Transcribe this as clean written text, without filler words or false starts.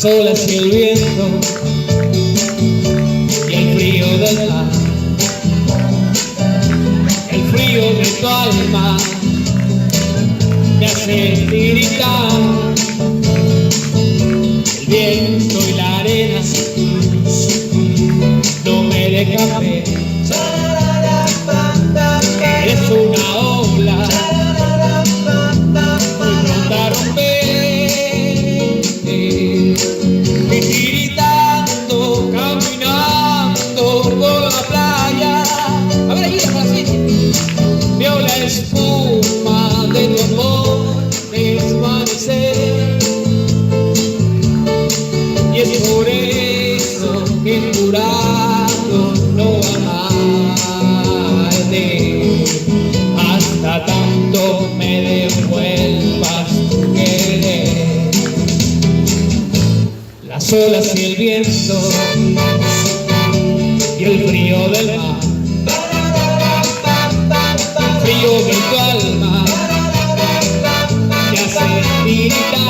las olas y el viento y el frío del mar, el frío de tu alma me hace tiritar, el viento y la arena no me dejan ver. Eres una ola muy pronta a romper, y tiritando, caminando por la playa. A ver, ahí la así. Veo la espuma de tu amor desvanecer, y es por eso que he jurado no amarte hasta tanto me devuelvas tu querer. Las olas y el viento y el frío del mar, el frío de tu alma me hace tiritar.